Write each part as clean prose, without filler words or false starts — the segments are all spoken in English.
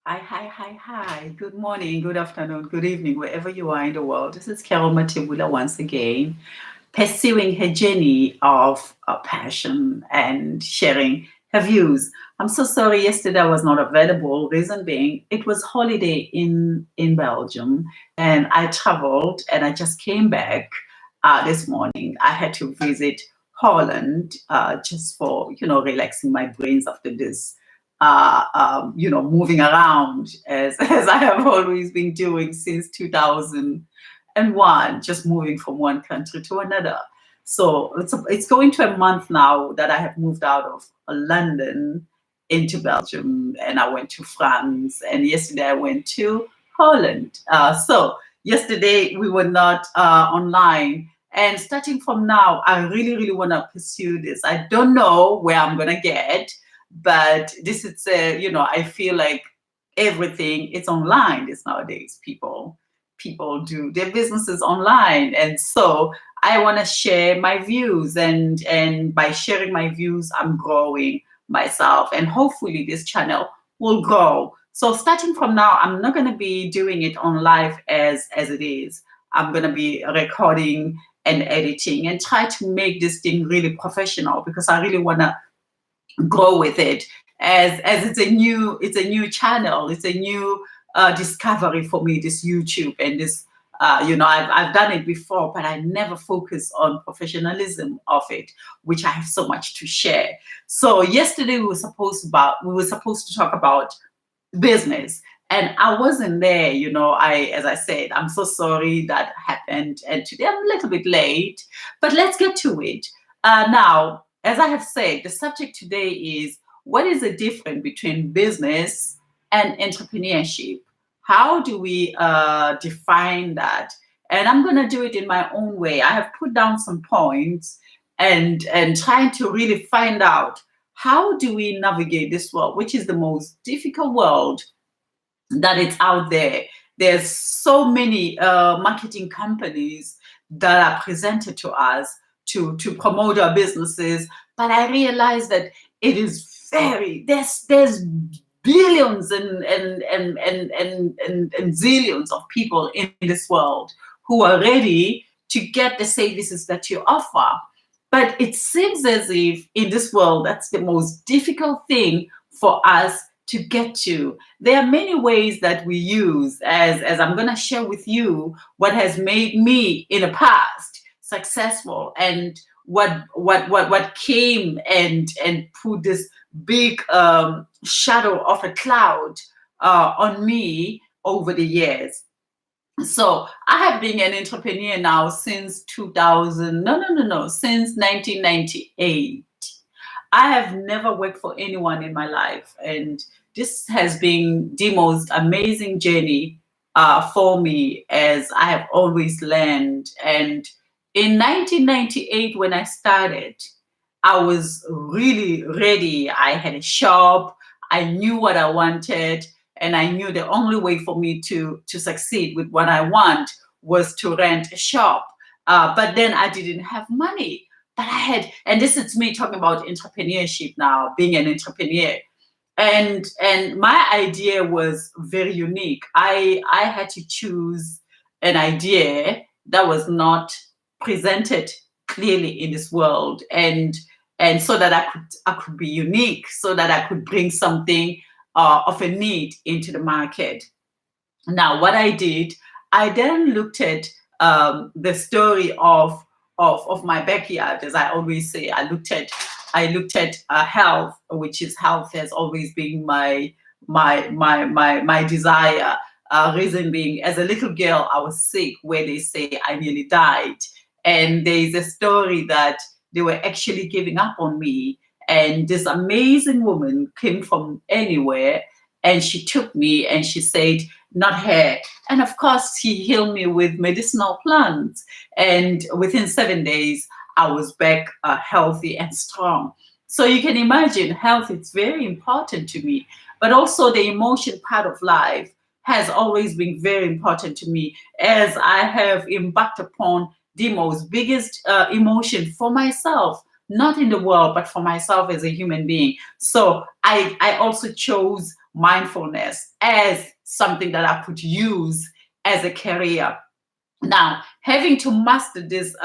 Hi. Good morning, good afternoon, good evening, wherever you are in the world. This is Carol Matibula once again, pursuing her journey of passion and sharing her views. I'm so sorry yesterday I was not available. Reason being, it was holiday in Belgium, and I traveled and I just came back this morning. I had to visit Holland just for relaxing my brains after this moving around as I have always been doing since 2001, just moving from one country to another. So it's going to a month now that I have moved out of London into Belgium, and I went to France, and yesterday I went to Holland. So yesterday we were not online. And starting from now, I really want to pursue this. I don't know where I'm going to get, but this is I feel like everything it's online this nowadays. People do their businesses online, and so I want to share my views, and by sharing my views I'm growing myself, and hopefully this channel will grow. So starting from now, I'm not going to be doing it on live as it is. I'm going to be recording and editing and try to make this thing really professional, because I really want to go with it, as it's a new channel. It's a new discovery for me, this YouTube, and this I've done it before, but I never focus on professionalism of it, which I have so much to share. So yesterday we were supposed to talk about business, and I wasn't there. As I said, I'm so sorry that happened, and today I'm a little bit late, but let's get to it. Now, as I have said, the subject today is, what is the difference between business and entrepreneurship? How do we define that? And I'm going to do it in my own way. I have put down some points, and trying to really find out, how do we navigate this world, which is the most difficult world that it's out there. There's so many marketing companies that are presented to us to promote our businesses, but I realize that it is there's billions and zillions of people in this world who are ready to get the services that you offer. But it seems as if in this world, that's the most difficult thing for us to get to. There are many ways that we use, as I'm going to share with you what has made me in the past successful, and what came and put this big shadow of a cloud on me over the years. So I have been an entrepreneur now since 2000. No, since 1998. I have never worked for anyone in my life, and this has been the most amazing journey for me, as I have always learned. And in 1998, when I started, I was really ready. I had a shop. I knew what I wanted, and I knew the only way for me to succeed with what I want was to rent a shop. But then I didn't have money. But I had, and this is me talking about entrepreneurship now, being an entrepreneur. And my idea was very unique. I had to choose an idea that was not presented clearly in this world, and so that I could be unique, so that I could bring something of a need into the market. Now, what I did, I then looked at the story of my backyard, as I always say. I looked at health, which is health has always been my desire. Reason being, as a little girl, I was sick, where they say I nearly died, and there is a story that they were actually giving up on me, and this amazing woman came from anywhere, and she took me and she said, not her. And of course, she healed me with medicinal plants. And within 7 days, I was back healthy and strong. So you can imagine, health is very important to me, but also the emotion part of life has always been very important to me, as I have embarked upon the most biggest emotion for myself, not in the world, but for myself as a human being. So I also chose mindfulness as something that I could use as a career. Now, having to master this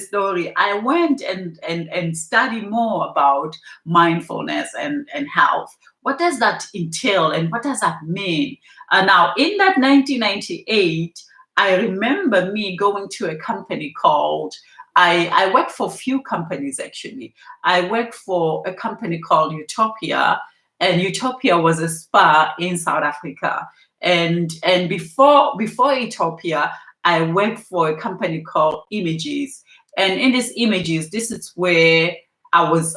story, I went and studied more about mindfulness and health. What does that entail and what does that mean? Now, in that 1998, I remember me going to a company called, I worked for a few companies actually. I worked for a company called Utopia, and Utopia was a spa in South Africa. And before Utopia, I worked for a company called Images. And in this Images, this is where I was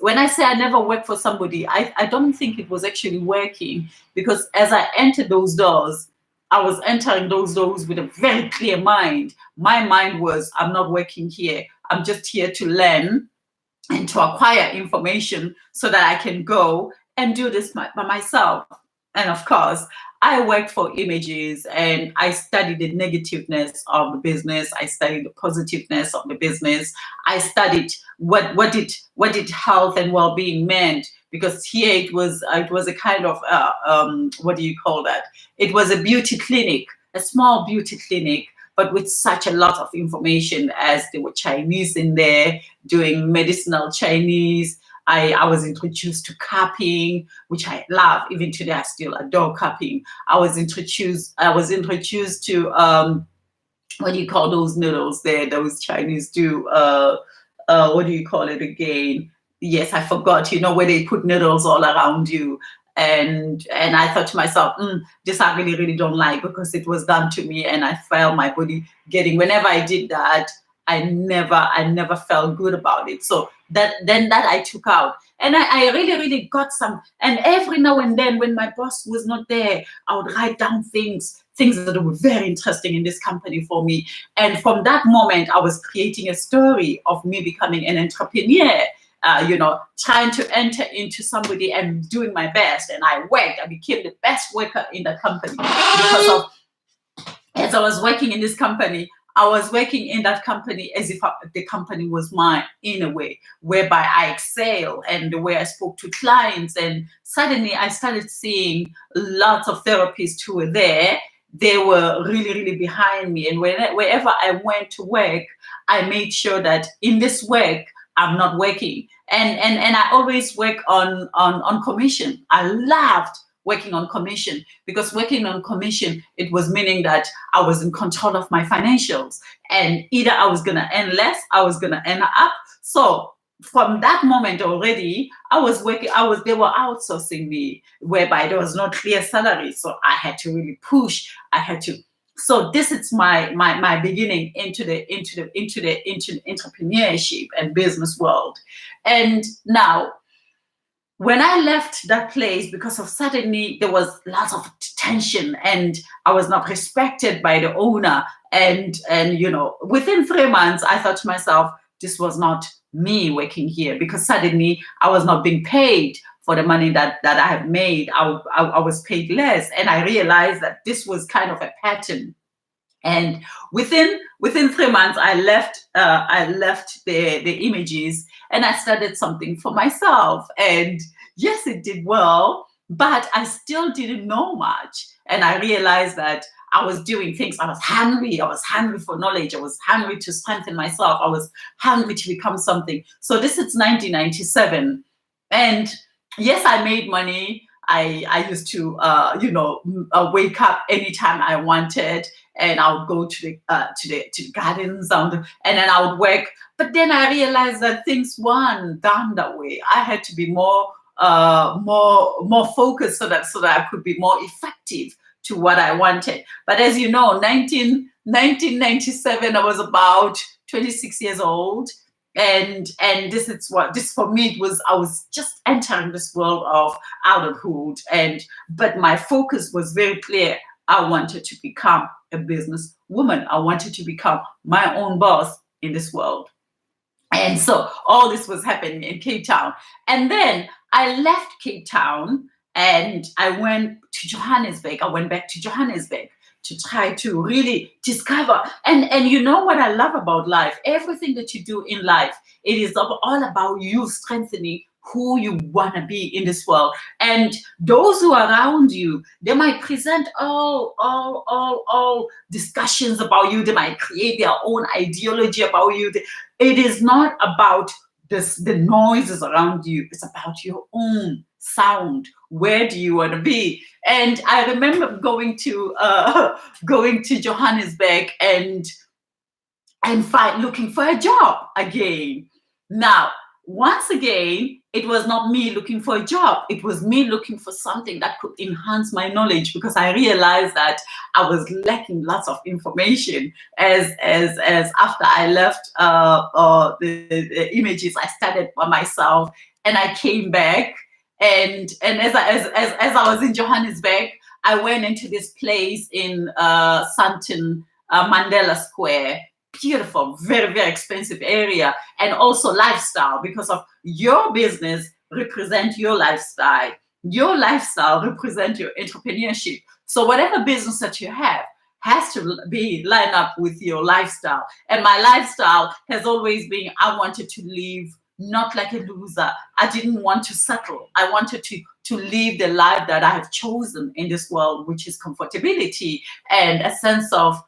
when I say I never worked for somebody, I don't think it was actually working, because as I entered those doors, I was entering those doors with a very clear mind. My mind was, I'm not working here. I'm just here to learn and to acquire information so that I can go and do this by myself. And of course, I worked for Images and I studied the negativeness of the business. I studied the positiveness of the business. I studied what did health and well-being meant, because here it was a kind of what do you call that? It was a beauty clinic, a small beauty clinic, but with such a lot of information, as there were Chinese in there doing medicinal Chinese. I was introduced to cupping, which I love. Even today, I still adore cupping. I was introduced to what do you call those noodles there? Those Chinese do. What do you call it again? Yes, I forgot. You know, where they put noodles all around you. And I thought to myself, this I really, really don't like, because it was done to me, and I felt my body getting. Whenever I did that, I never felt good about it. So that I took out, and I really, really got some. And every now and then, when my boss was not there, I would write down things that were very interesting in this company for me. And from that moment, I was creating a story of me becoming an entrepreneur. Trying to enter into somebody and doing my best. And I worked. I became the best worker in the company, because of, as I was working in this company, I was working in that company as if the company was mine, in a way, whereby I excel, and the way I spoke to clients. And suddenly I started seeing lots of therapists who were there. They were really, really behind me. And wherever I went to work, I made sure that in this work, I'm not working. And I always work on commission. I loved working on commission, because working on commission, it was meaning that I was in control of my financials, and either I was going to earn less, I was going to earn up. So from that moment already, they were outsourcing me, whereby there was no clear salary. So I had to really push. So this is my beginning into the entrepreneurship and business world. And now, when I left that place, because of suddenly there was lots of tension, and I was not respected by the owner, and within 3 months, I thought to myself, this was not me working here, because suddenly I was not being paid for the money that I have made. I was paid less, and I realized that this was kind of a pattern. And within 3 months, I left the Images, and I started something for myself. And yes, it did well, but I still didn't know much. And I realized that I was doing things. I was hungry for knowledge. I was hungry to strengthen myself. I was hungry to become something. So this is 1997, and yes, I made money. I used to wake up anytime I wanted, and I would go to the gardens, and then I would work. But then I realized that things weren't done that way. I had to be more focused, so that I could be more effective to what I wanted. But as you know, 1997, I was about 26 years old. And this for me, I was just entering this world of adulthood, but my focus was very clear. I wanted to become a business woman. I wanted to become my own boss in this world. And so all this was happening in Cape Town. And then I left Cape Town and I went to Johannesburg. I went back to Johannesburg to try to really discover. And you know what I love about life? Everything that you do in life, it is all about you strengthening who you want to be in this world. And those who are around you, they might present all discussions about you. They might create their own ideology about you. It is not about the noises around you. It's about your own sound. Where do you want to be? And I remember going to Johannesburg and looking for a job again. Now, once again, it was not me looking for a job. It was me looking for something that could enhance my knowledge, because I realized that I was lacking lots of information. As after I left the images, I started by myself, and I came back. And as I was in Johannesburg, I went into this place in Sandton, Mandela Square. Beautiful, very, very expensive area, and also lifestyle, because of your business represent your lifestyle. Your lifestyle represent your entrepreneurship. So whatever business that you have has to be lined up with your lifestyle. And my lifestyle has always been, I wanted to live not like a loser. I didn't want to settle. I wanted to live the life that I have chosen in this world, which is comfortability and a sense of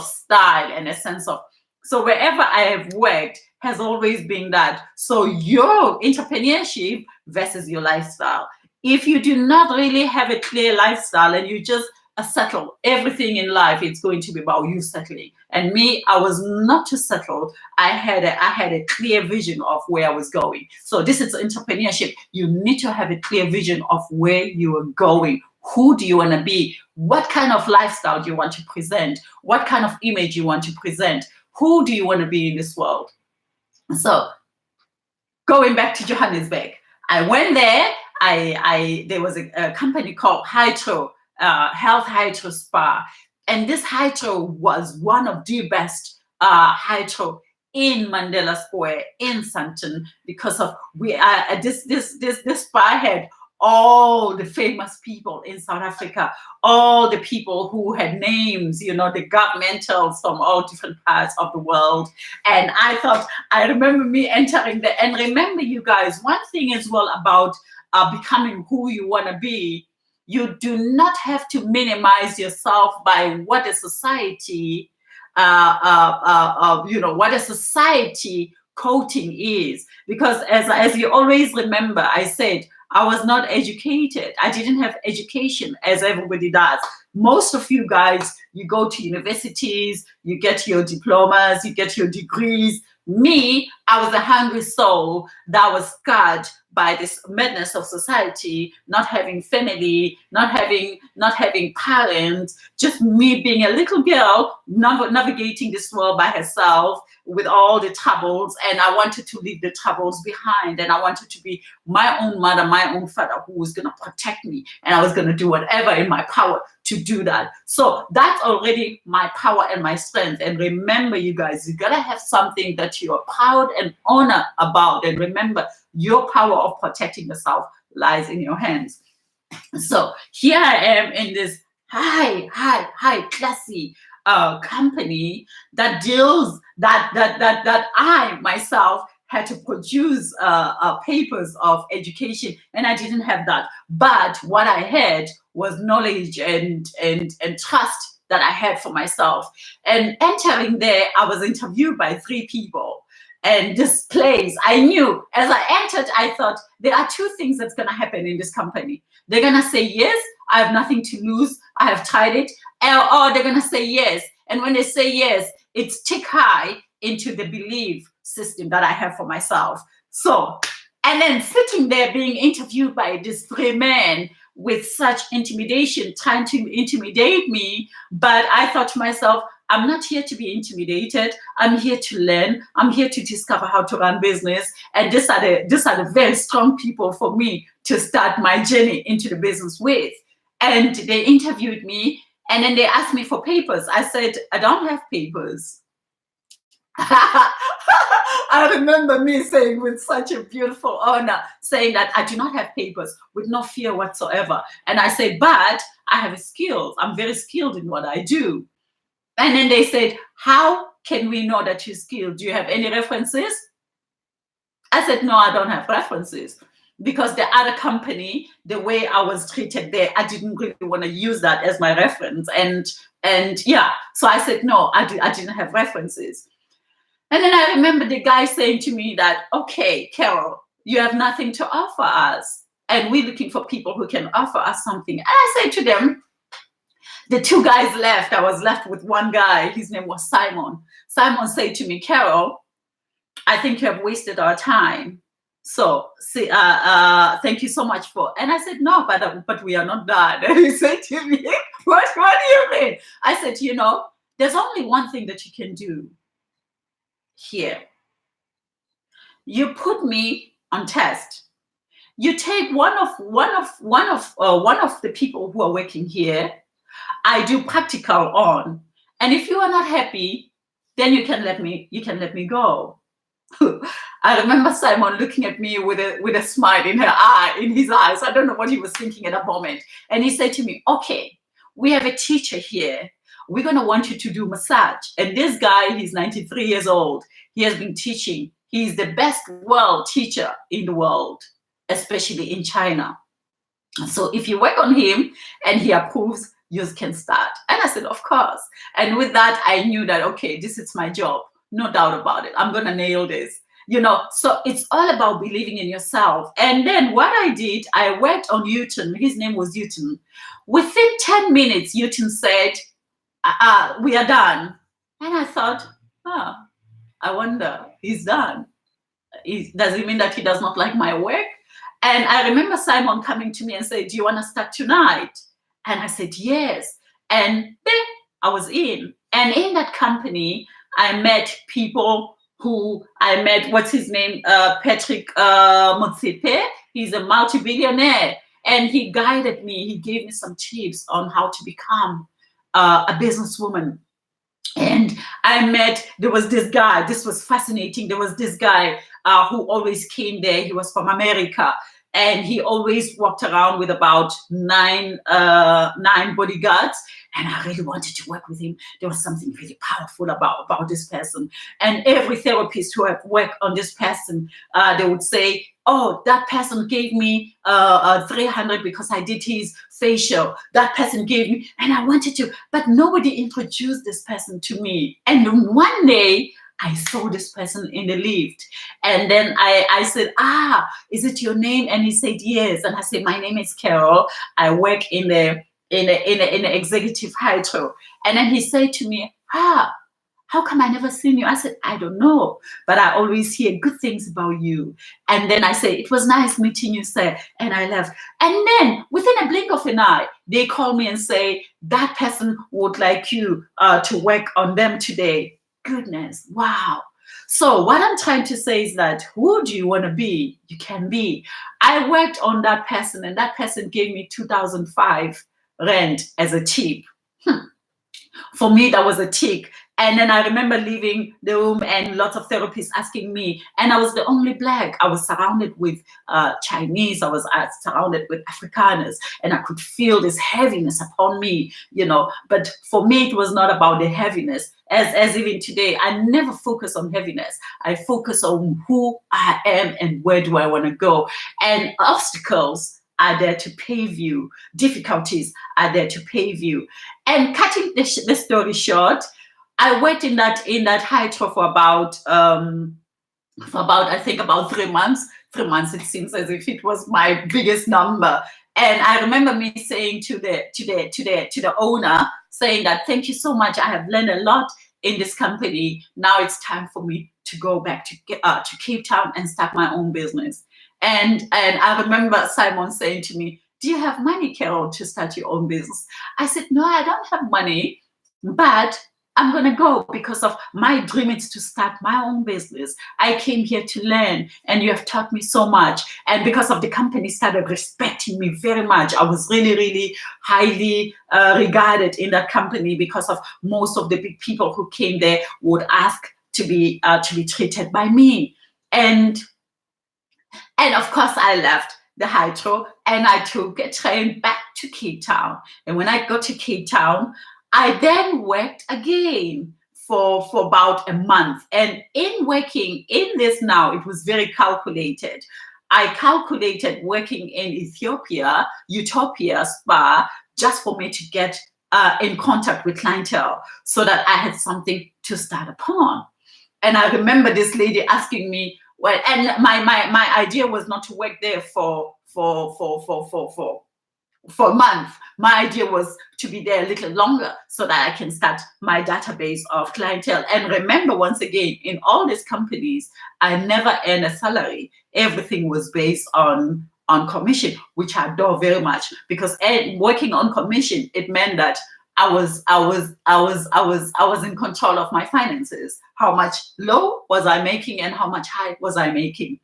style and a sense of, so wherever I have worked has always been that. So your entrepreneurship versus your lifestyle. If you do not really have a clear lifestyle and you just settle everything in life, it's going to be about you settling. And me, I was not to settle. I had a clear vision of where I was going. So this is entrepreneurship. You need to have a clear vision of where you are going. Who do you want to be? What kind of lifestyle do you want to present? What kind of image you want to present? Who do you want to be in this world? So going back to Johannesburg, I went there. There was a company called Hydro, Health Hydro Spa. And this Hydro was one of the best Hydro in Mandela Square in Sandton, because of this spa had all the famous people in South Africa, all the people who had names, the governmentals from all different parts of the world. And I remember me entering there. And remember, you guys, one thing as well about becoming who you want to be, you do not have to minimize yourself by what a society, what a society quoting is. Because as you always remember, I said, I was not educated. I didn't have education as everybody does. Most of you guys, you go to universities, you get your diplomas, you get your degrees. Me, I was a hungry soul that was scarred by this madness of society, not having family, not having parents, just me being a little girl navigating this world by herself with all the troubles. And I wanted to leave the troubles behind, and I wanted to be my own mother, my own father, who was going to protect me, and I was going to do whatever in my power to do that. So that's already my power and my strength. And remember, you guys, you gotta have something that you are proud and honored about. And remember, your power of protecting yourself lies in your hands. So here I am in this high classy company that deals that I myself had to produce papers of education, and I didn't have that. But what I had was knowledge and trust that I had for myself. And entering there, I was interviewed by 3 people. And this place, I knew as I entered, I thought there are 2 things that's going to happen in this company. They're going to say, yes, I have nothing to lose. I have tried it. Or they're going to say yes. And when they say yes, it's tick high into the belief system that I have for myself. So, and then sitting there being interviewed by these 3 men with such intimidation, trying to intimidate me. But I thought to myself, I'm not here to be intimidated. I'm here to learn. I'm here to discover how to run business. And these are the very strong people for me to start my journey into the business with. And they interviewed me, and then they asked me for papers. I said, I don't have papers. I remember me saying with such a beautiful honor, saying that I do not have papers, with no fear whatsoever. And I said, but I have skills. I'm very skilled in what I do. And then they said, how can we know that you're skilled? Do you have any references? I said, no, I don't have references. Because the other company, the way I was treated there, I didn't really want to use that as my reference. And yeah, so I said, no, I didn't have references. And then I remember the guy saying to me that, okay, Carol, you have nothing to offer us. And we're looking for people who can offer us something. And I said to them, the two guys left. I was left with one guy. His name was Simon. Simon said to me, Carol, I think you have wasted our time. So thank you so much for. And I said, no, but we are not done. And he said to me, what do you mean? I said, there's only one thing that you can do here. You put me on test. You take one of the people who are working here. I do practical on, and if you are not happy, then you can let me go. I remember Simon looking at me with a smile in his eyes. I don't know what he was thinking at that moment. And he said to me, okay, we have a teacher here. We're going to want you to do massage. And this guy, he's 93 years old. He has been teaching. He's the best world teacher in the world, especially in China. So if you work on him and he approves, you can start. And I said, of course. And with that, I knew that, okay, this is my job. No doubt about it. I'm going to nail this. So it's all about believing in yourself. And then what I did, I worked on Newton. His name was Newton. Within 10 minutes, Newton said, we are done. And I thought, I wonder, he's done. Does it mean that he does not like my work? And I remember Simon coming to me and saying, do you want to start tonight? And I said, yes. And then I was in. And in that company, I met people what's his name? Patrick Motsepe. He's a multi-billionaire. And he guided me. He gave me some tips on how to become a businesswoman. And there was this guy, this was fascinating. There was this guy who always came there. He was from America. And he always walked around with about nine bodyguards. And I really wanted to work with him. There was something really powerful about this person. And every therapist who had worked on this person, they would say, oh, that person gave me 300 because I did his facial. That person gave me, and I wanted to, but nobody introduced this person to me. And one day, I saw this person in the lift. And then I said, is it your name? And he said, yes. And I said, my name is Carol. I work in the executive hydro. And then he said to me, how come I never seen you? I said, I don't know, but I always hear good things about you. And then I said, it was nice meeting you, sir. And I left. And then within a blink of an eye, they call me and say, that person would like you to work on them today. Goodness, wow. So what I'm trying to say is that who do you want to be? You can be. I worked on that person, and that person gave me 2005 rent as a tip. For me, that was a tick. And then I remember leaving the room and lots of therapists asking me, and I was the only Black. I was surrounded with Chinese. I was surrounded with Afrikaners, and I could feel this heaviness upon me, But for me, it was not about the heaviness. As even today, I never focus on heaviness. I focus on who I am and where do I want to go. And obstacles are there to pave you. Difficulties are there to pave you. And cutting the story short, I worked in that hydro for about I think about 3 months. 3 months, it seems as if it was my biggest number. And I remember me saying to the owner, saying that thank you so much. I have learned a lot in this company. Now it's time for me to go back to Cape Town and start my own business. And I remember Simon saying to me, do you have money, Carol, to start your own business? I said, no, I don't have money, but I'm going to go because of my dream is to start my own business. I came here to learn, and you have taught me so much. And because of the company started respecting me very much, I was really, really highly regarded in that company because of most of the big people who came there would ask to be treated by me. And of course, I left the hydro and I took a train back to Cape Town. And when I got to Cape Town, I then worked again for about a month. And in working in this now, it was very calculated. I calculated working in Ethiopia, Utopia Spa, just for me to get in contact with clientele so that I had something to start upon. And I remember this lady asking me, well, and my idea was not to work there for a month. My idea was to be there a little longer so that I can start my database of clientele. And remember, once again, in all these companies, I never earned a salary. Everything was based on commission, which I adore very much, because working on commission, it meant that I was in control of my finances. How much low was I making and how much high was I making?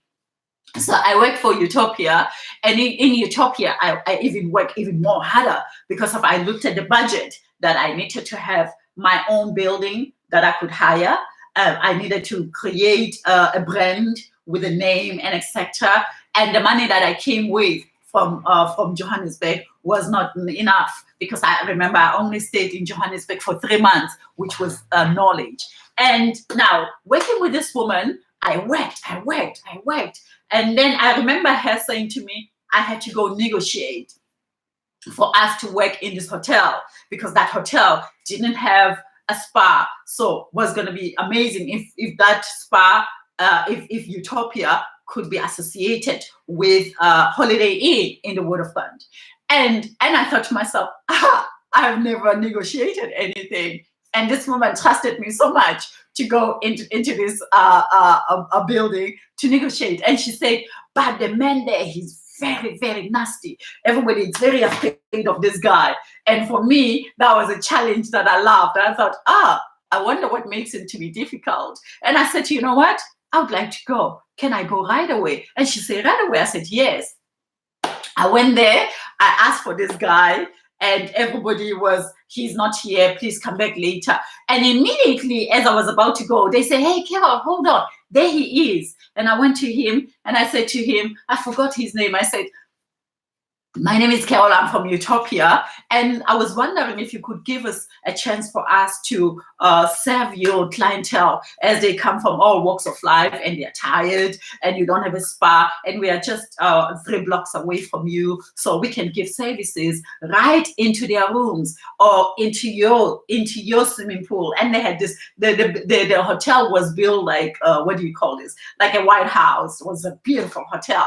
So I worked for Utopia, and in Utopia, I even worked even more harder because I looked at the budget that I needed to have my own building that I could hire. I needed to create a brand with a name and etc. And the money that I came with from Johannesburg was not enough, because I remember I only stayed in Johannesburg for 3 months, which was knowledge. And now working with this woman, I worked. And then I remember her saying to me, I had to go negotiate for us to work in this hotel, because that hotel didn't have a spa. So it was going to be amazing if that spa, if Utopia could be associated with Holiday Inn in the waterfront. And I thought to myself, I've never negotiated anything. And this woman trusted me so much to go into this a building to negotiate. And she said, but the man there, he's very, very nasty. Everybody is very afraid of this guy. And for me, that was a challenge that I loved. And I thought, I wonder what makes him to be difficult. And I said, you know what? I would like to go. Can I go right away? And she said, right away. I said, yes. I went there. I asked for this guy. And everybody was, he's not here, please come back later. And immediately, as I was about to go, they say, hey, Carol, hold on. There he is. And I went to him and I said to him, I forgot his name. I said, my name is Carol, I'm from Utopia. And I was wondering if you could give us a chance for us to serve your clientele, as they come from all walks of life and they're tired and you don't have a spa, and we are just 3 blocks away from you. So we can give services right into their rooms or into your swimming pool. And they had this, the hotel was built like, what do you call this? Like a White House. It was a beautiful hotel.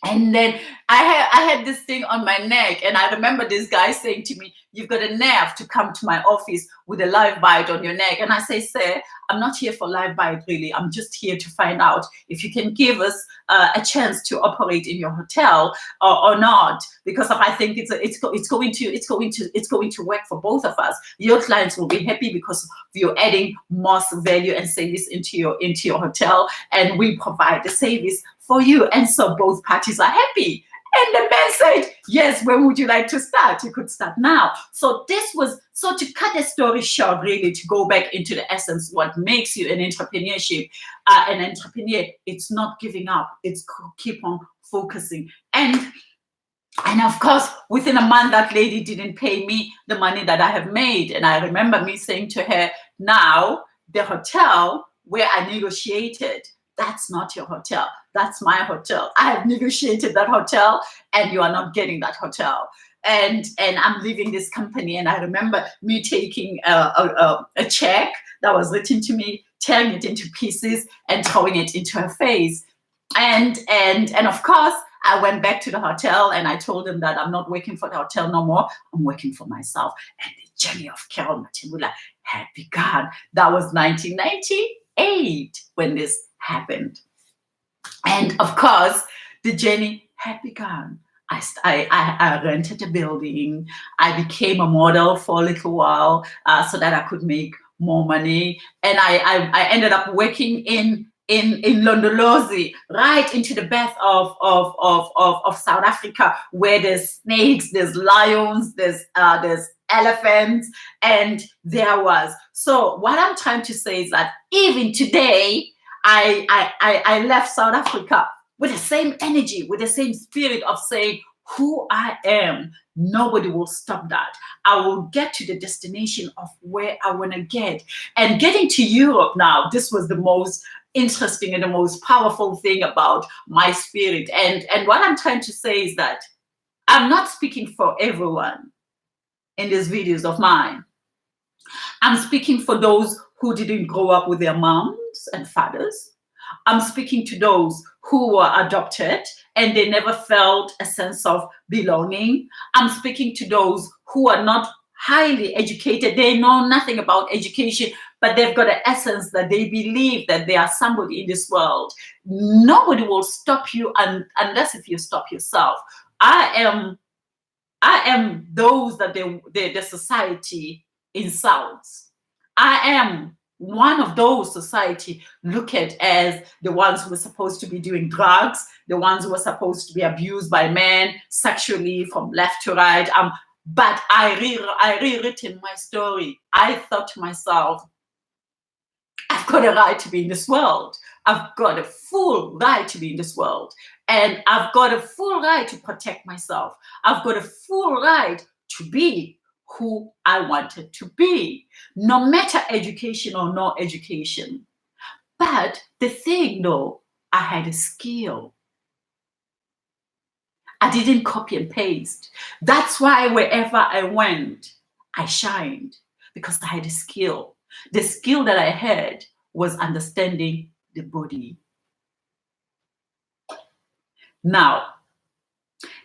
And then I had this thing on my neck, and I remember this guy saying to me, you've got a nerve to come to my office with a live bite on your neck. And I say, sir, I'm not here for live bite, really. I'm just here to find out if you can give us a chance to operate in your hotel or not, because I think it's going to work for both of us. Your clients will be happy because you're adding more value and service into your hotel, and we provide the service for you, and so both parties are happy. And the man said, yes, when would you like to start? You could start now. So this was, so to cut the story short, really, to go back into the essence, what makes you an entrepreneurship, an entrepreneur, it's not giving up, it's keep on focusing. And of course, within a month, that lady didn't pay me the money that I have made. And I remember me saying to her, now the hotel where I negotiated, that's not your hotel. That's my hotel. I have negotiated that hotel, and you are not getting that hotel. And I'm leaving this company. And I remember me taking a check that was written to me, tearing it into pieces and throwing it into her face. And of course, I went back to the hotel and I told them that I'm not working for the hotel no more. I'm working for myself. And the journey of Carol Matimula had begun. That was 1998 when this happened. And of course, the journey had begun. I rented a building. I became a model for a little while so that I could make more money. And I ended up working in Londolozi, right into the best of South Africa, where there's snakes, there's lions, there's elephants, and there was. So what I'm trying to say is that even today, I left South Africa with the same energy, with the same spirit of saying who I am. Nobody will stop that. I will get to the destination of where I want to get. And getting to Europe now, this was the most interesting and the most powerful thing about my spirit. And what I'm trying to say is that I'm not speaking for everyone in these videos of mine. I'm speaking for those who didn't grow up with their moms and fathers. I'm speaking to those who were adopted and they never felt a sense of belonging. I'm speaking to those who are not highly educated. They know nothing about education, but they've got an essence that they believe that they are somebody in this world. Nobody will stop you unless if you stop yourself. I am those that the society insults. I am one of those society look at as the ones who were supposed to be doing drugs, the ones who were supposed to be abused by men sexually from left to right. But I rewritten my story. I thought to myself, I've got a right to be in this world. I've got a full right to be in this world. And I've got a full right to protect myself. I've got a full right to be who I wanted to be, no matter education or no education. But the thing though, I had a skill. I didn't copy and paste. That's why wherever I went, I shined because I had a skill. The skill that I had was understanding the body. Now,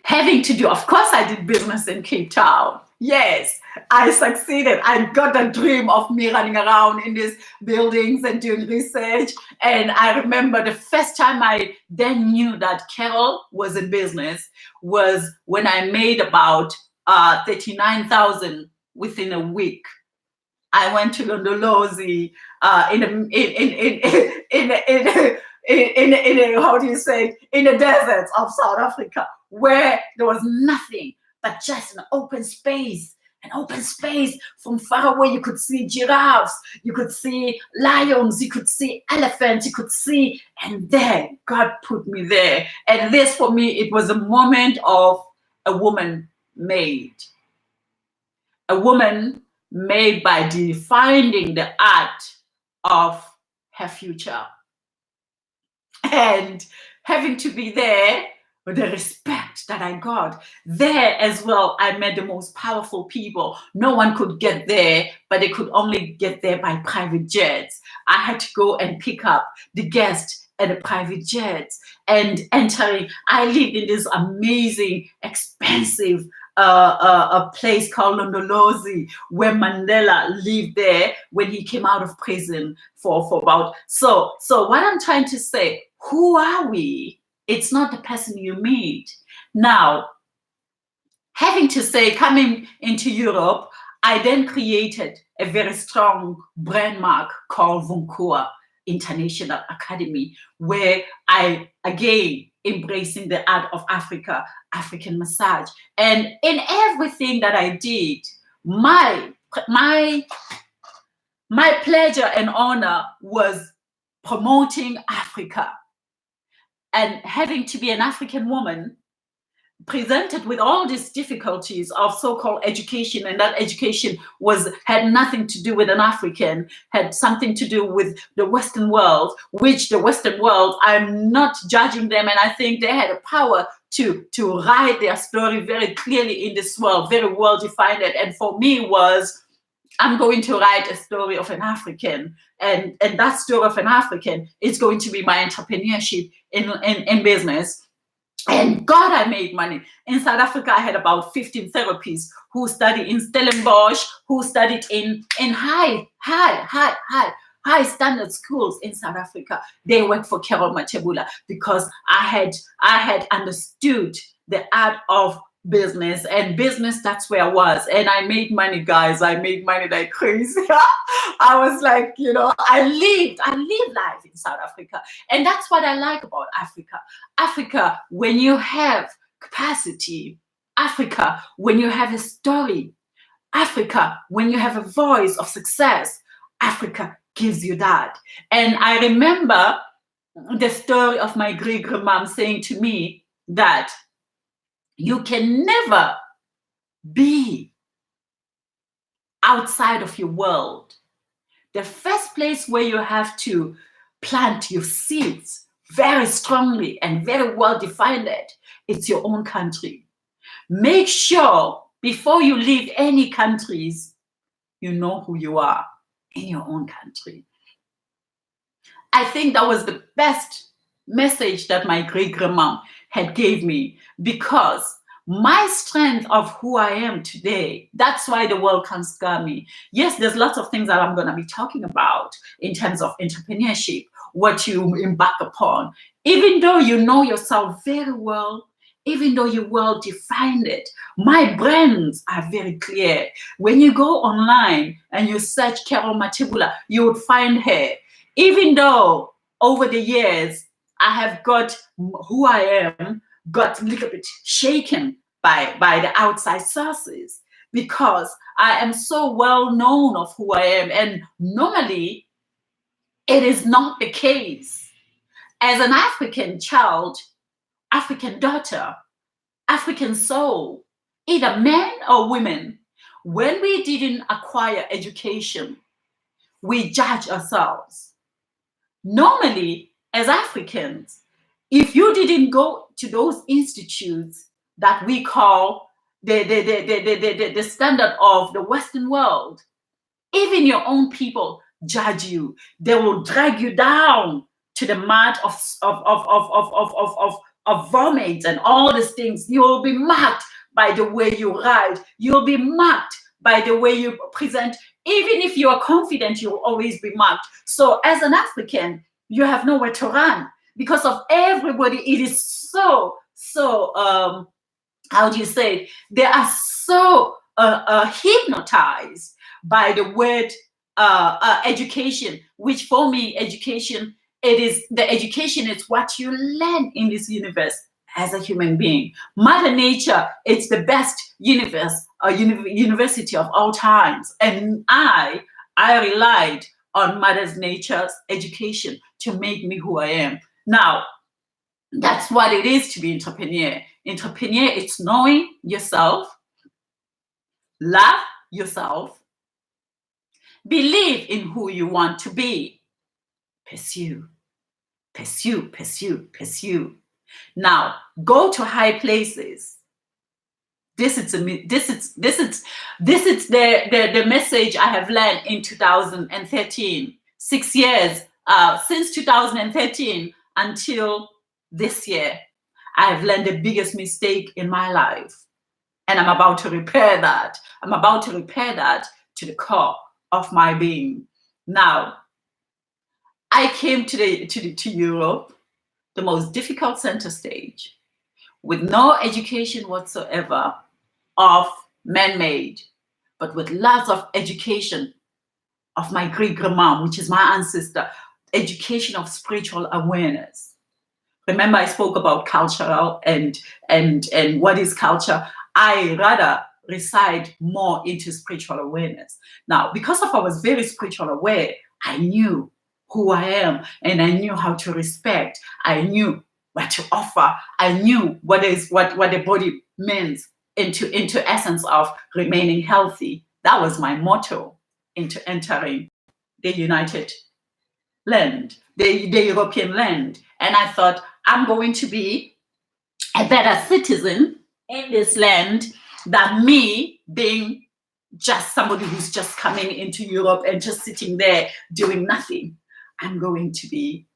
having to do, of course, I did business in Cape Town. Yes, I succeeded. I got a dream of me running around in these buildings and doing research. And I remember the first time I then knew that Carol was in business was when I made about 39,000 within a week. I went to Londolozi in the deserts of South Africa, where there was nothing but just an open space. From far away. You could see giraffes, you could see lions, you could see elephants, you could see, and there God put me there. And this for me, it was a moment of a woman made. A woman made by defining the art of her future. And having to be there with the respect that I got. There as well, I met the most powerful people. No one could get there, but they could only get there by private jets. I had to go and pick up the guests at the private jets and entering. I lived in this amazing, expensive a place called Londolozi, where Mandela lived there when he came out of prison for about. So what I'm trying to say, who are we? It's not the person you meet. Now, having to say, coming into Europe, I then created a very strong brand mark called Vunkua International Academy, where I, again, embracing the art of Africa, African massage. And in everything that I did, my pleasure and honor was promoting Africa. And having to be an African woman presented with all these difficulties of so-called education, and that education had nothing to do with an African, had something to do with the Western world, which the Western world, I'm not judging them, and I think they had a power to write their story very clearly in this world, very well defined. And for me was, I'm going to write a story of an African, and that story of an African is going to be my entrepreneurship in business. And God, I made money. In South Africa, I had about 15 therapists who studied in Stellenbosch, who studied in high standard schools in South Africa. They worked for Carol Matebula because I had understood the art of business, and business, that's where I was. And I made money, guys. I made money like crazy. I was like, I lived life in South Africa. And that's what I like about Africa. Africa, when you have capacity, Africa, when you have a story, Africa, when you have a voice of success, Africa gives you that. And I remember the story of my great-grandmom saying to me that you can never be outside of your world. The first place where you have to plant your seeds very strongly and very well defined, it's your own country. Make sure before you leave any countries, you know who you are in your own country. I think that was the best message that my great-grandma had gave me, because my strength of who I am today, that's why the world can't scare me. Yes, there's lots of things that I'm going to be talking about in terms of entrepreneurship, what you embark upon. Even though you know yourself very well, even though you well defined it, my brands are very clear. When you go online and you search Carol Matibula, you would find her. Even though over the years, I have got who I am, got a little bit shaken by the outside sources, because I am so well known of who I am. And normally, it is not the case. As an African child, African daughter, African soul, either men or women, when we didn't acquire education, we judge ourselves. Normally, as Africans, if you didn't go to those institutes that we call the standard of the Western world, even your own people judge you. They will drag you down to the mud of vomit and all these things. You will be marked by the way you ride. You'll be marked by the way you present. Even if you are confident, you will always be marked. So as an African, you have nowhere to run because of everybody. It is so, how do you say it? They are so hypnotized by the word education, which for me, education, education is what you learn in this universe as a human being. Mother Nature, it's the best university of all times. And I relied on Mother Nature's education to make me who I am. Now, that's what it is to be entrepreneur. Entrepreneur, it's knowing yourself, love yourself, believe in who you want to be, pursue, pursue, pursue, pursue. Now, go to high places. This is the message I have learned in 2013. 6 years since 2013 until this year, I have learned the biggest mistake in my life, and I'm about to repair that. I'm about to repair that to the core of my being. Now, I came to Europe, the most difficult center stage, with no education whatsoever of man-made, but with lots of education of my great-grandma, which is my ancestor, education of spiritual awareness. Remember, I spoke about cultural and what is culture. I rather reside more into spiritual awareness. Now, because I was very spiritual aware, I knew who I am, and I knew how to respect. I knew what to offer. I knew what the body means into essence of remaining healthy. That was my motto into entering the United land, the European land. And I thought, I'm going to be a better citizen in this land than me being just somebody who's just coming into Europe and just sitting there doing nothing. I'm going to be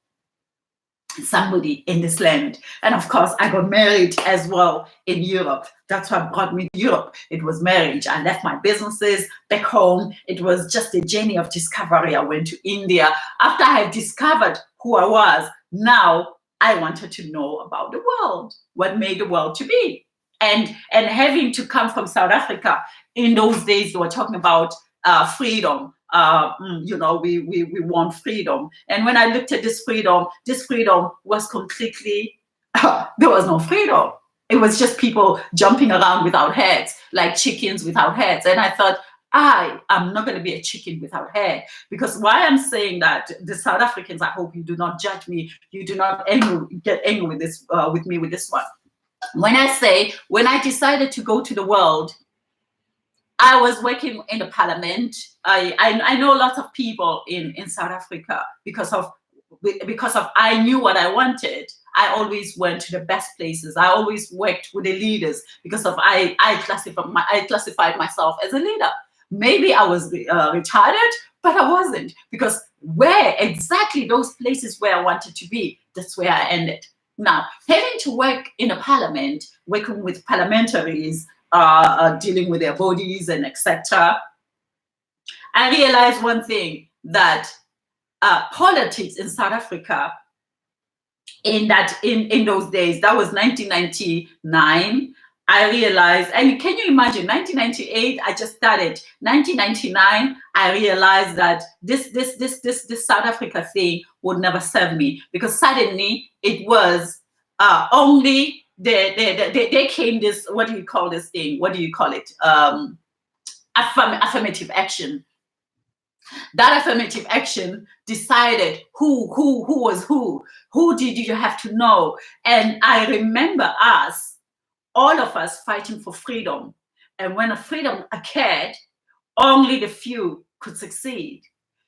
somebody in this land. And of course, I got married as well in Europe. That's what brought me to Europe. It was marriage. I left my businesses back home. It was just a journey of discovery. I went to India. After I had discovered who I was, now I wanted to know about the world, what made the world to be. And having to come from South Africa, in those days, they were talking about freedom. We want freedom. And when I looked at this freedom was completely, there was no freedom. It was just people jumping around without heads, like chickens without heads. And I thought, I am not going to be a chicken without hair. Because why I'm saying that, the South Africans, I hope you do not judge me. You do not get angry with me with this one. When I decided to go to the world, I was working in the parliament. I know lots of people in South Africa because of I knew what I wanted. I always went to the best places. I always worked with the leaders because of I classified myself as a leader. Maybe I was retarded, but I wasn't, because where exactly those places where I wanted to be, that's where I ended. Now, having to work in a parliament, working with parliamentaries, dealing with their bodies and etc., I realized one thing, that politics in South Africa in those days, that was 1999. I realized, and can you imagine, 1998, I just started. 1999, I realized that this South Africa thing would never serve me, because suddenly it was only they came this, what do you call this thing? What do you call it? Affirmative action. That affirmative action decided who was who did you have to know. And I remember all of us fighting for freedom. And when a freedom occurred, only the few could succeed.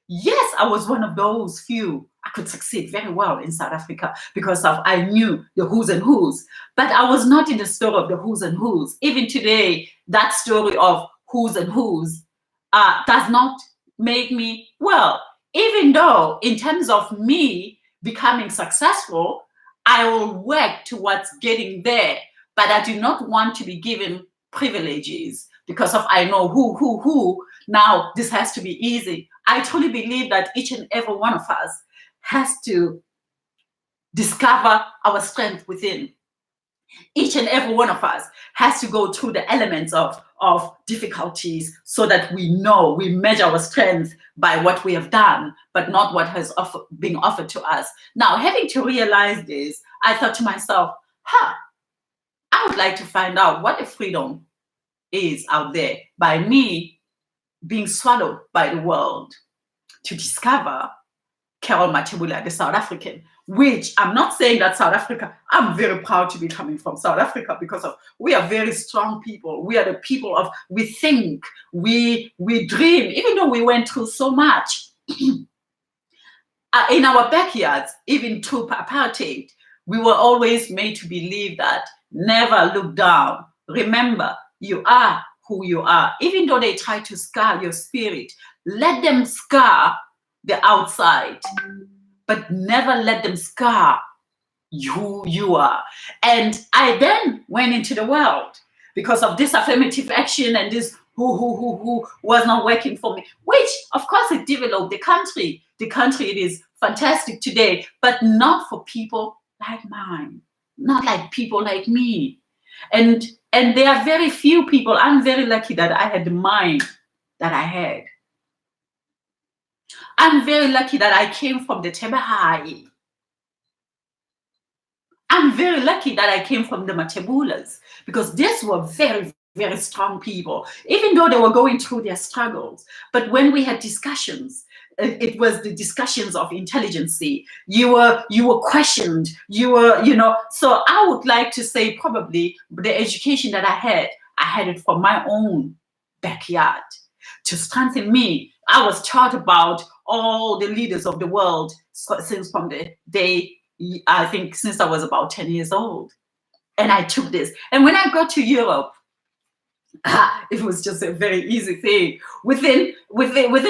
Yes, I was one of those few. I could succeed very well in South Africa because I knew the who's and who's. But I was not in the story of the who's and who's. Even today, that story of who's and who's does not make me well. Even though in terms of me becoming successful, I will work towards getting there. But I do not want to be given privileges because of I know who. Now this has to be easy. I truly believe that each and every one of us has to discover our strength within. Each and every one of us has to go through the elements of difficulties so that we know we measure our strength by what we have done, but not what has been offered to us. Now, having to realize this, I thought to myself, I would like to find out what the freedom is out there by me being swallowed by the world, to discover Carol Matebula, the South African, which I'm not saying that South Africa, I'm very proud to be coming from South Africa because we are very strong people. We are the people of, we think, we dream, even though we went through so much. In our backyards, even through apartheid, we were always made to believe that never look down. Remember, you are who you are. Even though they try to scar your spirit, let them scar the outside, but never let them scar who you are. And I then went into the world because of this affirmative action and this who was not working for me, which of course it developed the country. The country, it is fantastic today, but not for people like mine, not like people like me. And there are very few people. I'm very lucky that I had the mind that I had. I'm very lucky that I came from the Tebe High. I'm very lucky that I came from the Matebulas, because these were very, very strong people, even though they were going through their struggles. But when we had discussions, it was the discussions of intelligence. You were questioned. So I would like to say probably the education that I had it from my own backyard to strengthen me. I was taught about all the leaders of the world since from the day, I think since I was about 10 years old. And I took this. And when I got to Europe, it was just a very easy thing. Within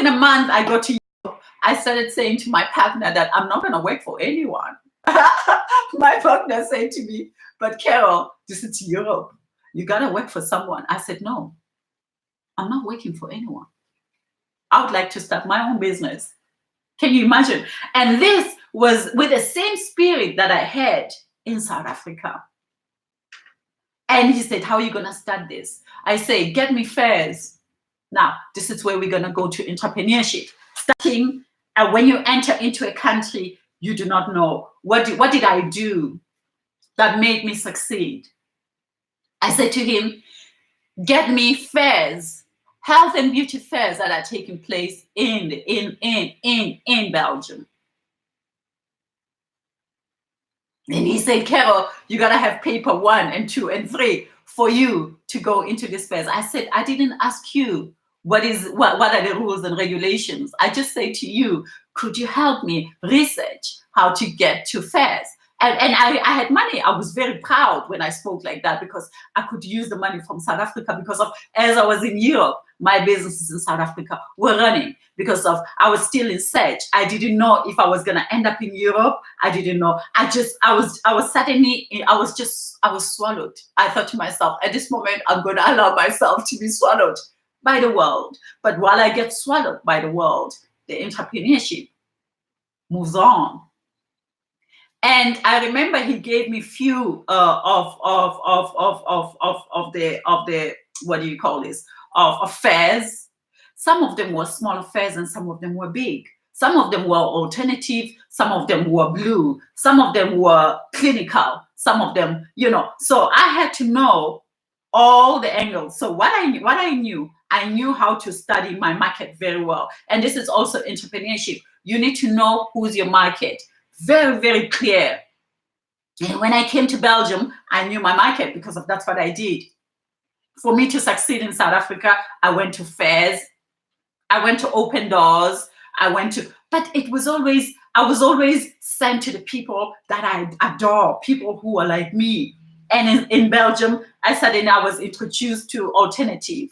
a month, I got to Europe. I started saying to my partner that I'm not going to work for anyone. My partner said to me, but Carol, this is Europe. You got to work for someone. I said, no, I'm not working for anyone. I would like to start my own business. Can you imagine? And this was with the same spirit that I had in South Africa. And he said, how are you going to start this? I say, get me fares. Now, this is where we're going to go to entrepreneurship. Starting, and when you enter into a country, you do not know, what did I do that made me succeed? I said to him, get me fairs, health and beauty fairs that are taking place in Belgium. And he said, Carol, you got to have paper 1 and 2 and 3 for you to go into this fairs. I said, I didn't ask you what are the rules and regulations. I just say to you, could you help me research how to get to fairs? And I had money. I was very proud when I spoke like that, because I could use the money from South Africa, because of, as I was in Europe, my businesses in South Africa were running, because of, I was still in search. I didn't know if I was going to end up in Europe. I didn't know. I was suddenly, I was swallowed. I thought to myself, at this moment, I'm going to allow myself to be swallowed by the world. But while I get swallowed by the world, the entrepreneurship moves on. And I remember he gave me few of the what do you call this, of fairs. Some of them were small fairs and some of them were big. Some of them were alternative, some of them were blue, some of them were clinical, some of them, so I had to know all the angles. So what I knew how to study my market very well. And this is also entrepreneurship. You need to know who's your market. Very, very clear. And when I came to Belgium, I knew my market, because that's what I did. For me to succeed in South Africa, I went to fairs, I went to open doors, but I was always sent to the people that I adore, people who are like me. And in Belgium, I was introduced to alternative.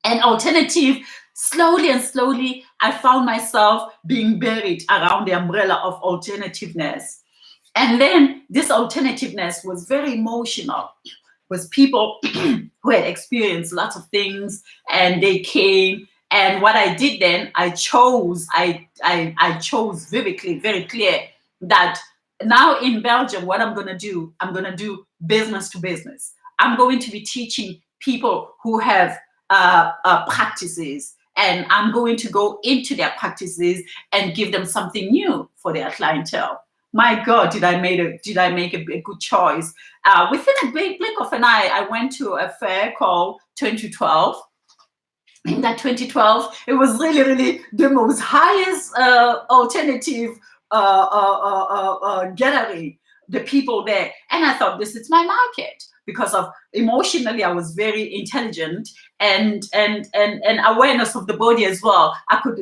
And alternative, slowly and slowly, I found myself being buried around the umbrella of alternativeness. And then this alternativeness was very emotional, was people who had experienced lots of things, and they came. And what I did then, I chose vividly, very clear, that now in Belgium, what I'm going to do business to business. I'm going to be teaching people who have practices, and I'm going to go into their practices and give them something new for their clientele. My God, did I make a good choice? Within a blink of an eye, I went to a fair called 2012. In that 2012, it was really, really the most highest alternative gathering, the people there. And I thought, this is my market, because of emotionally, I was very intelligent and awareness of the body as well. I could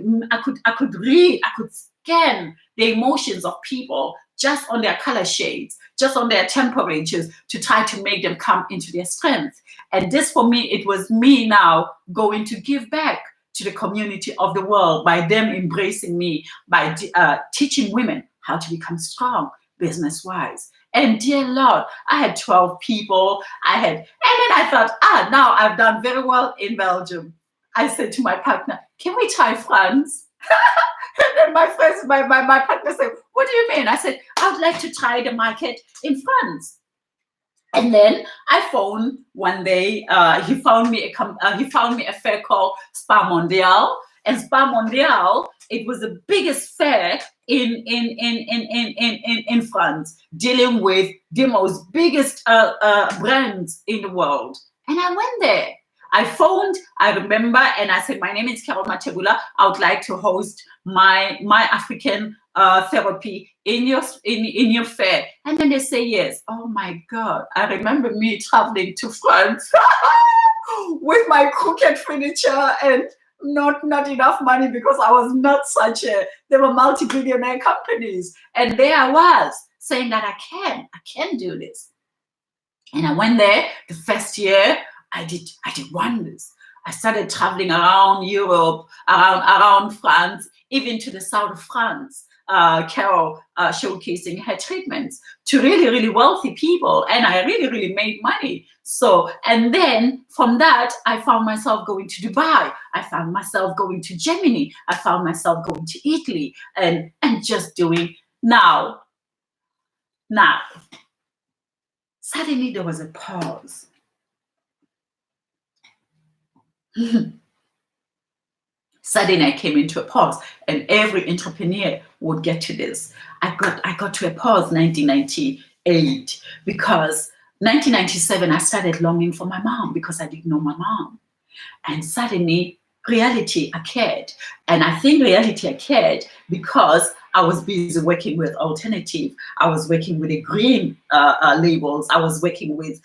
read, I could scan the emotions of people just on their color shades, just on their temperatures, to try to make them come into their strength. And this, for me, it was me now going to give back to the community of the world by them embracing me, by teaching women how to become strong business-wise. And dear Lord, I had 12 people. And then I thought, now I've done very well in Belgium. I said to my partner, can we try France? And then my partner said, what do you mean? I said, I would like to try the market in France. And then I phoned one day. He found me a fair called Spa Mondial. And Spa Mondial, it was the biggest fair in France, dealing with the most biggest brands in the world. And I went there. I phoned, I remember, and I said, my name is Carol Mategula. I would like to host my African therapy in your fair. And then they say yes. Oh my God. I remember me traveling to France with my crooked furniture and not enough money, because I was not they were multi-billionaire companies. And there I was saying that I can do this. And I went there the first year. I did wonders. I started traveling around Europe, around France, even to the south of France. Carol showcasing her treatments to really, really wealthy people. And I really, really made money. So, and then from that, I found myself going to Dubai. I found myself going to Germany. I found myself going to Italy and just doing now. Suddenly there was a pause. Suddenly I came into a pause, and every entrepreneur would get to this. I got to a pause 1998, because 1997 I started longing for my mom, because I didn't know my mom. And suddenly reality occurred. And I think reality occurred because I was busy working with alternative. I was working with the green labels. I was working with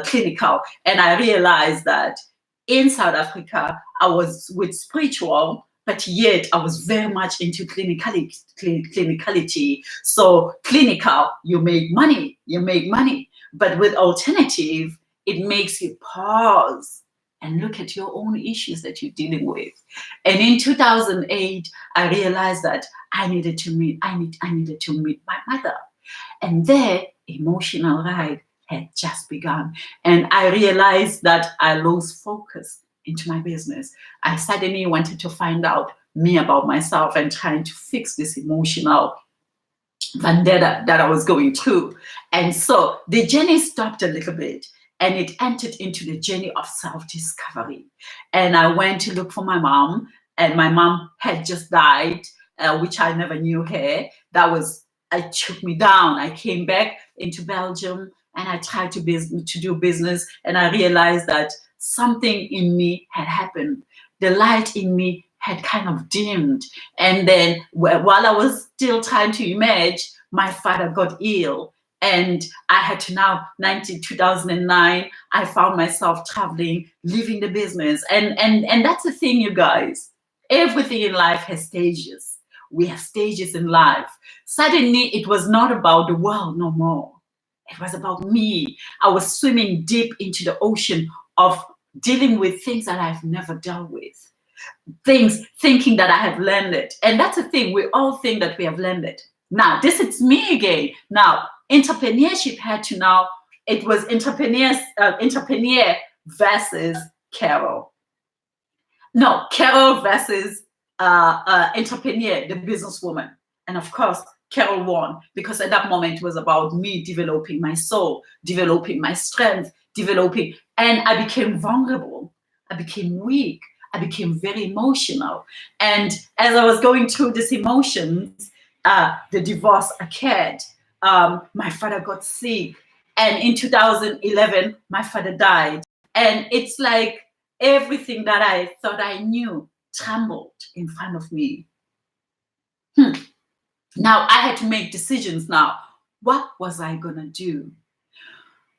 clinical. And I realized that in South Africa, I was with spiritual, but yet I was very much into clinicality. So clinical, you make money, But with alternative, it makes you pause and look at your own issues that you're dealing with. And in 2008, I realized that I needed to meet my mother. And their emotional ride had just begun. And I realized that I lost focus into my business. I suddenly wanted to find out me about myself and trying to fix this emotional vendetta that I was going through. And so the journey stopped a little bit and it entered into the journey of self-discovery. And I went to look for my mom, and my mom had just died, which I never knew her. It took me down. I came back into Belgium and I tried to do business, and I realized that something in me had happened. The light in me had kind of dimmed. And then while I was still trying to emerge, my father got ill. And I had to now, 2009, I found myself traveling, leaving the business. And that's the thing, you guys. Everything in life has stages. We have stages in life. Suddenly, it was not about the world no more. It was about me. I was swimming deep into the ocean of dealing with things that I've never dealt with. Things thinking that I have learned it. And that's the thing, we all think that we have learned it. Now, this is me again. Now, entrepreneurship it was entrepreneur versus Carol. No, Carol versus entrepreneur, the businesswoman. And of course, Carol won, because at that moment it was about me developing my soul, developing my strength, and I became vulnerable. I became weak. I became very emotional. And as I was going through these emotions, the divorce occurred. My father got sick. And in 2011, my father died. And it's like everything that I thought I knew trembled in front of me. Now I had to make decisions now. What was I going to do?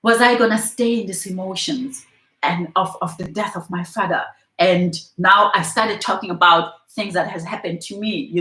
Was I going to stay in these emotions and of the death of my father? And now I started talking about things that has happened to me,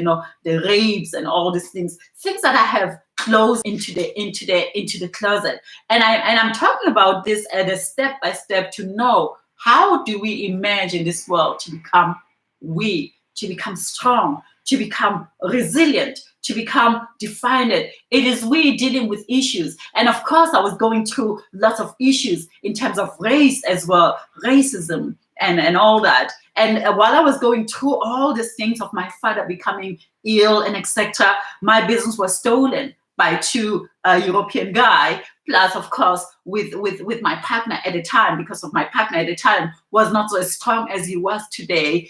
the rapes and all these things that I have closed into the closet. And I'm talking about this at a step by step to know, how do we emerge in this world to become weak, to become strong, to become resilient, to become defined. It is we dealing with issues. And of course, I was going through lots of issues in terms of race as well, racism and all that. And while I was going through all these things of my father becoming ill and etc., my business was stolen by two European guy. Plus, of course, with my partner at the time, because of my partner at the time was not so as strong as he was today.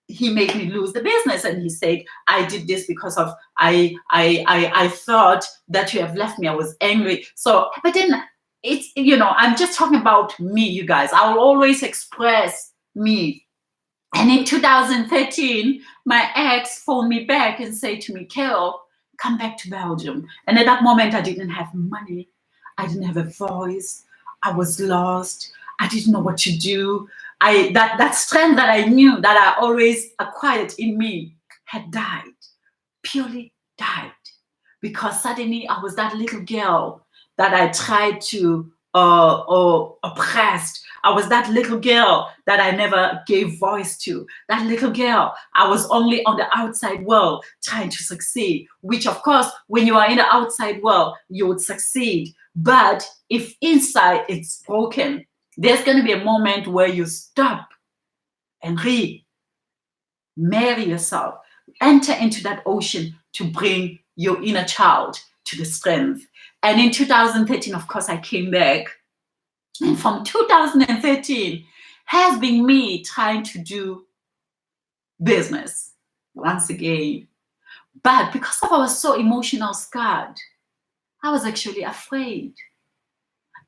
He made me lose the business, and he said, I did this because of I thought that you have left me. I was angry. So, but then it's, I'm just talking about me, you guys. I will always express me. And in 2013, my ex phoned me back and said to me, Carol, come back to Belgium. And at that moment, I didn't have money. I didn't have a voice. I was lost. I didn't know what to do. That strength that I knew that I always acquired in me had died, purely died, because suddenly I was that little girl that I tried to oppressed. I was that little girl that I never gave voice to. That little girl, I was only on the outside world trying to succeed, which of course, when you are in the outside world, you would succeed. But if inside it's broken, there's going to be a moment where you stop and marry yourself, enter into that ocean to bring your inner child to the strength. And in 2013, of course, I came back. And from 2013 has been me trying to do business once again. But because I was so emotional scarred, I was actually afraid.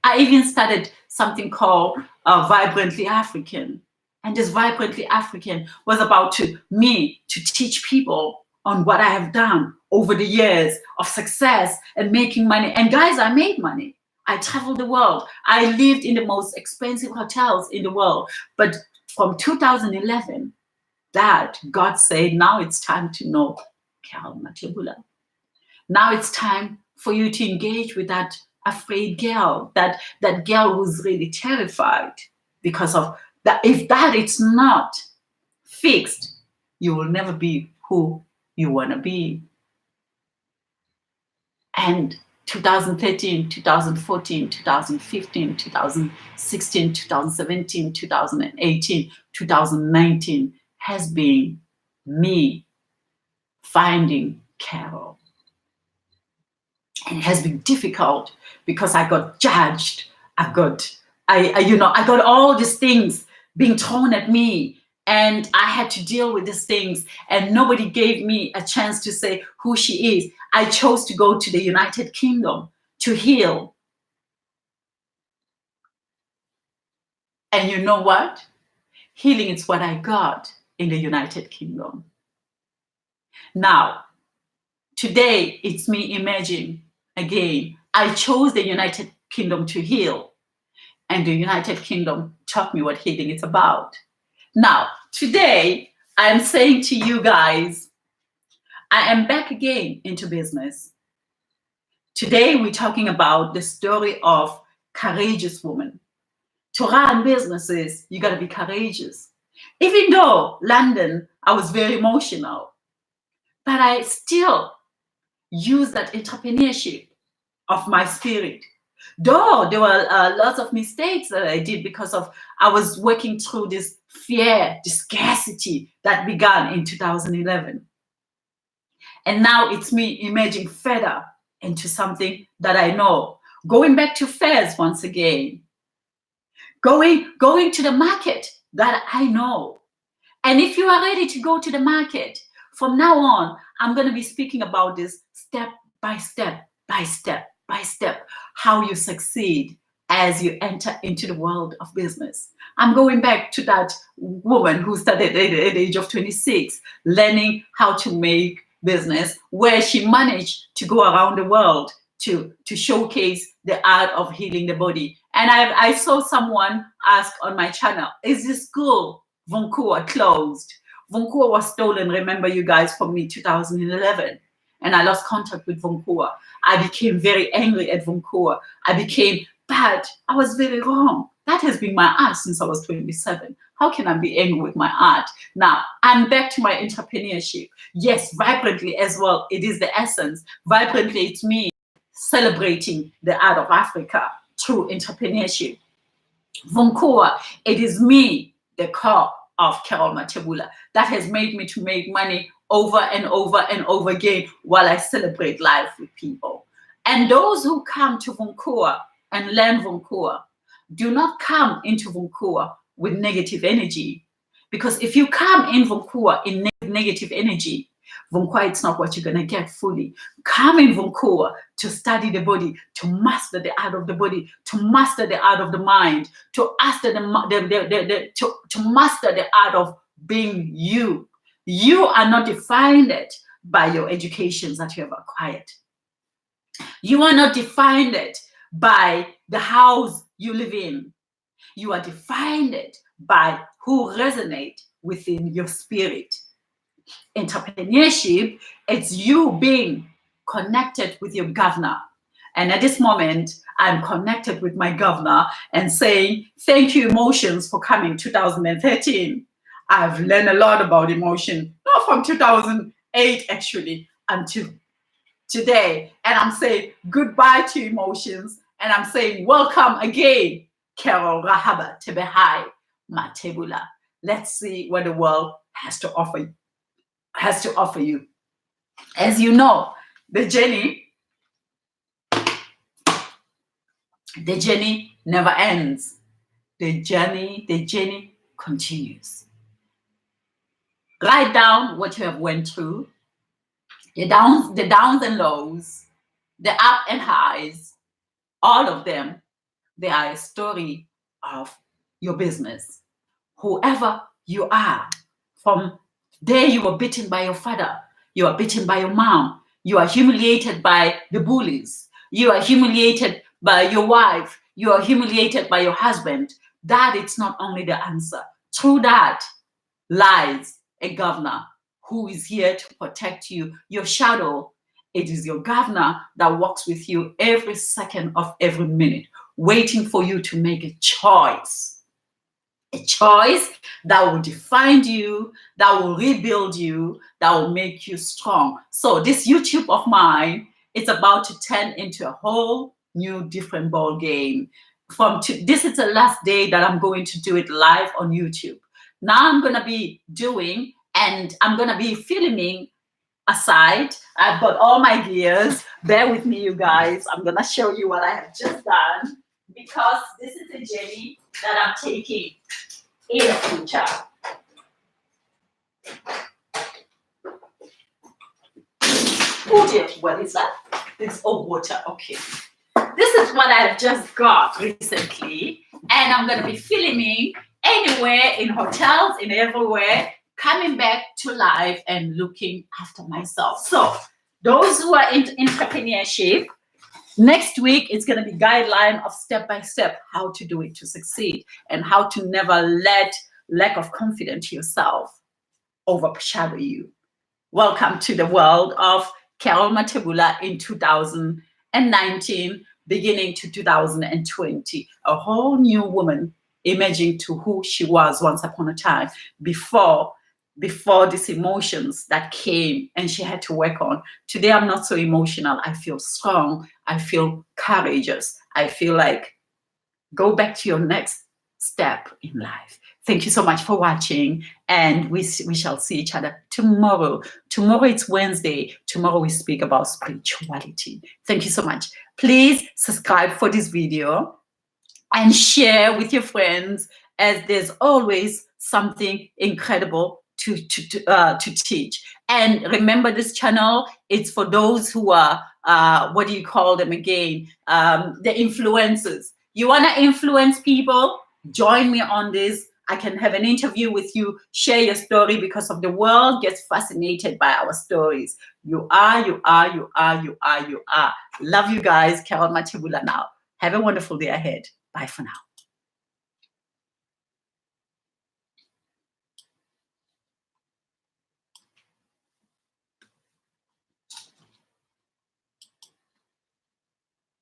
I even started something called Vibrantly African. And this Vibrantly African was about me to teach people on what I have done over the years of success and making money. And guys, I made money. I traveled the world. I lived in the most expensive hotels in the world. But from 2011, that God said, now it's time to know Carol Matebula. Now it's time for you to engage with that afraid girl, that girl who's really terrified because of that. If that it's not fixed, you will never be who you want to be. And 2013, 2014, 2015, 2016, 2017, 2018, 2019 has been me finding Carol. And it has been difficult because I got judged. I got all these things being thrown at me, and I had to deal with these things, and nobody gave me a chance to say who she is. I chose to go to the United Kingdom to heal. And you know what? Healing is what I got in the United Kingdom. Now, today, it's me emerging again. I chose the United Kingdom to heal, and the United Kingdom taught me what healing is about. Now, today, I'm saying to you guys, I am back again into business. Today, we're talking about the story of courageous woman. To run businesses, you got to be courageous. Even though London, I was very emotional, but I still use that entrepreneurship of my spirit. Though there were lots of mistakes that I did because of I was working through this fear, this scarcity that began in 2011. And now it's me emerging further into something that I know. Going back to fairs once again. Going to the market that I know. And if you are ready to go to the market, from now on, I'm going to be speaking about this step by step, by step, by step, how you succeed as you enter into the world of business. I'm going back to that woman who started at the age of 26, learning how to make business, where she managed to go around the world to showcase the art of healing the body. And I saw someone ask on my channel, is this school, Vancouver, closed? Vancouver was stolen, remember you guys, from me 2011. And I lost contact with Vancouver. I became very angry at Vancouver. I became bad. I was very wrong. That has been my art since I was 27. How can I be angry with my art? Now, I'm back to my entrepreneurship. Yes, Vibrantly as well. It is the essence. Vibrantly, it's me celebrating the art of Africa through entrepreneurship. Vancouver, it is me, the core of Carol Matebula, that has made me to make money over and over and over again while I celebrate life with people. And those who come to Vancouver and learn Vancouver, do not come into Vancouver with negative energy. Because if you come in Vancouver in negative energy, Vancouver, it's not what you're going to get fully. Come in Vancouver to study the body, to master the art of the body, to master the art of the mind, to master to master the art of being you. You are not defined by your educations that you have acquired. You are not defined by the house you live in. You are defined by who resonate within your spirit. Entrepreneurship, it's you being connected with your governor. And at this moment, I'm connected with my governor and saying, thank you, emotions, for coming 2013. I've learned a lot about emotion, not from 2008, actually, until today. And I'm saying goodbye to emotions. And I'm saying, welcome again, Carol Rahaba Tebehai Matebula. Let's see what the world has to offer you. As you know, the journey never ends. The journey continues. Write down what you have went through, the downs and lows, the up and highs, all of them. They are a story of your business. whoever you are. From there, you were beaten by your father, you are beaten by your mom, you are humiliated by the bullies, you are humiliated by your wife, you are humiliated by your husband. That is not only the answer. Through that lies a governor who is here to protect you. Your shadow, it is your governor that walks with you every second of every minute, waiting for you to make a choice. A choice that will define you, that will rebuild you, that will make you strong. So this YouTube of mine, it's about to turn into a whole new different ball game. This is the last day that I'm going to do it live on YouTube. Now I'm going to be doing, and I'm going to be filming aside. I've got all my gears. Bear with me, you guys. I'm going to show you what I have just done, because this is a journey that I'm taking in the future. Oh dear, what is that? It's water. Okay. This is what I've just got recently, and I'm going to be filming anywhere, in hotels, in everywhere, coming back to life and looking after myself. So those who are in entrepreneurship, next week it's going to be guideline of step-by-step how to do it to succeed, and how to never let lack of confidence in yourself overshadow you. Welcome to the world of Carol Matebula in 2019, beginning to 2020. A whole new woman emerging to who she was once upon a time, before these emotions that came and she had to work on. Today, I'm not so emotional. I feel strong. I feel courageous. I feel like go back to your next step in life. Thank you so much for watching, and we shall see each other tomorrow. Tomorrow it's Wednesday. Tomorrow we speak about spirituality. Thank you so much. Please subscribe for this video and share with your friends, as there's always something incredible to teach. And remember, this channel, it's for those who are, what do you call them again? The influencers. You want to influence people? Join me on this. I can have an interview with you, share your story, because of the world gets fascinated by our stories. You are. Love you guys. Carol Matebula now. Have a wonderful day ahead. Bye for now.